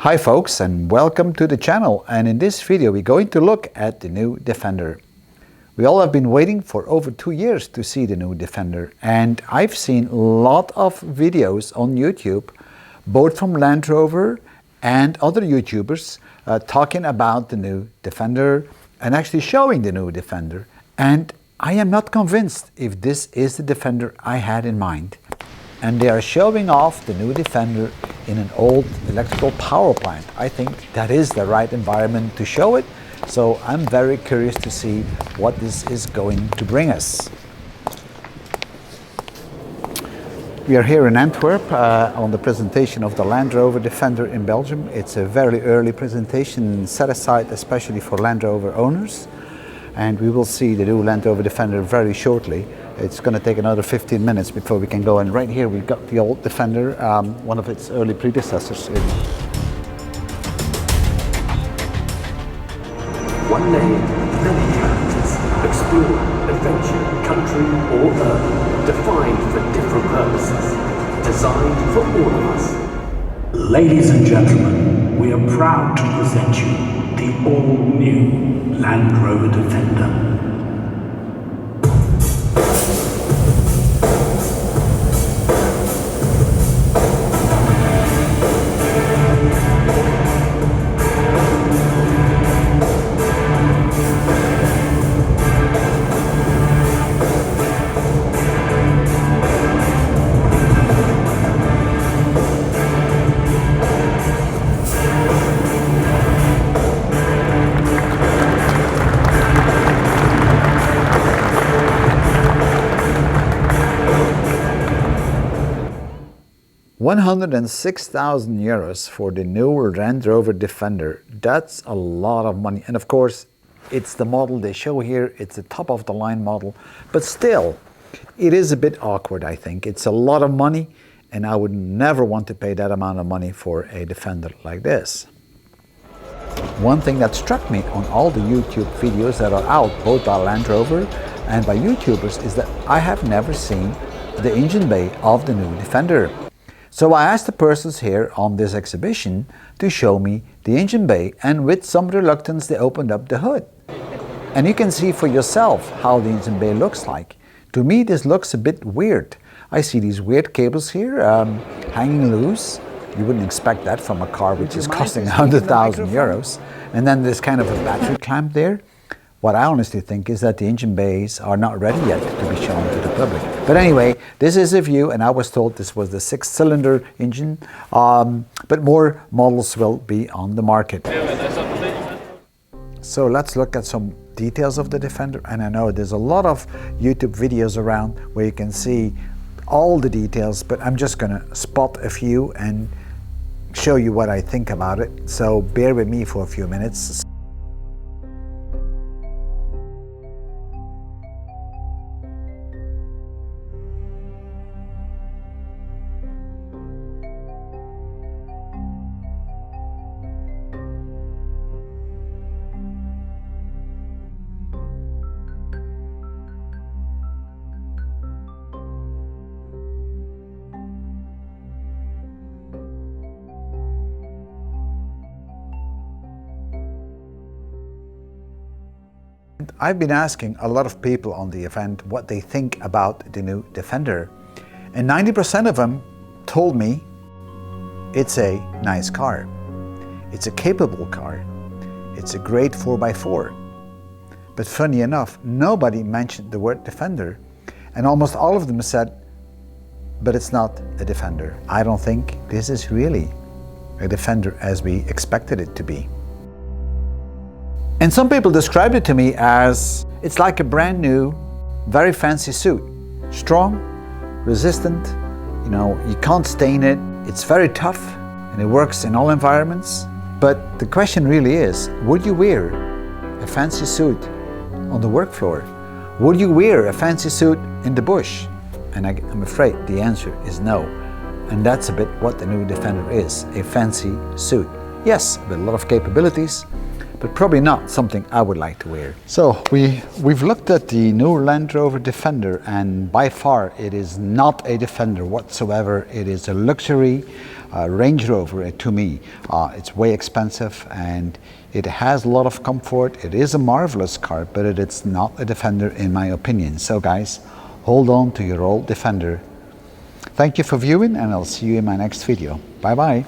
Hi folks, and welcome to the channel, and in this video we're going to look at the new Defender. We all have been waiting for over 2 years to see the new Defender, and I've seen a lot of videos on YouTube, both from Landrover and other YouTubers, talking about the new Defender and actually showing the new Defender, and I am not convinced if this is the Defender I had in mind. And they are showing off the new Defender in an old electrical power plant. I think that is the right environment to show it, so I'm very curious to see what this is going to bring us. We are here in Antwerp on the presentation of the Landrover Defender in Belgium. It's a very early presentation set aside especially for Landrover owners, and we will see the new Landrover Defender very shortly. It's going to take another 15 minutes before we can go, and right here we've got the old Defender, one of its early predecessors. One name, many characters. Explore, adventure, country or urban. Defined for different purposes. Designed for all of us. Ladies and gentlemen, we are proud to present you the all-new Landrover Defender. €106,000 for the new Landrover Defender. That's a lot of money. And of course, it's the model they show here. It's the top of the line model. But still, it is a bit awkward, I think. It's a lot of money, and I would never want to pay that amount of money for a Defender like this. One thing that struck me on all the YouTube videos that are out, both by Landrover and by YouTubers, is that I have never seen the engine bay of the new Defender. So I asked the persons here on this exhibition to show me the engine bay, and with some reluctance they opened up the hood. And you can see for yourself how the engine bay looks like. To me this looks a bit weird. I see these weird cables here hanging loose. You wouldn't expect that from a car which is costing €100,000. And then there's kind of a battery clamp there. What I honestly think is that the engine bays are not ready yet to be shown to the public. But anyway, this is a view, and I was told this was the 6-cylinder engine, but more models will be on the market. So let's look at some details of the Defender, and I know there's a lot of YouTube videos around where you can see all the details, but I'm just going to spot a few and show you what I think about it. So bear with me for a few minutes. I've been asking a lot of people on the event what they think about the new Defender, and 90% of them told me it's a nice car, it's a capable car, it's a great 4x4. But funny enough, nobody mentioned the word Defender, and almost all of them said, but it's not a Defender. I don't think this is really a Defender as we expected it to be. And some people described it to me as it's like a brand new, very fancy suit. Strong, resistant, you can't stain it. It's very tough and it works in all environments. But the question really is, would you wear a fancy suit on the work floor? Would you wear a fancy suit in the bush? And I'm afraid the answer is no. And that's a bit what the new Defender is, a fancy suit. Yes, with a lot of capabilities, but probably not something I would like to wear. So we've looked at the new Landrover Defender, and by far it is not a Defender whatsoever. It is a luxury Range Rover to me. It's way expensive and it has a lot of comfort. It is a marvelous car, but it's not a Defender in my opinion. So guys, hold on to your old Defender. Thank you for viewing, and I'll see you in my next video. Bye bye.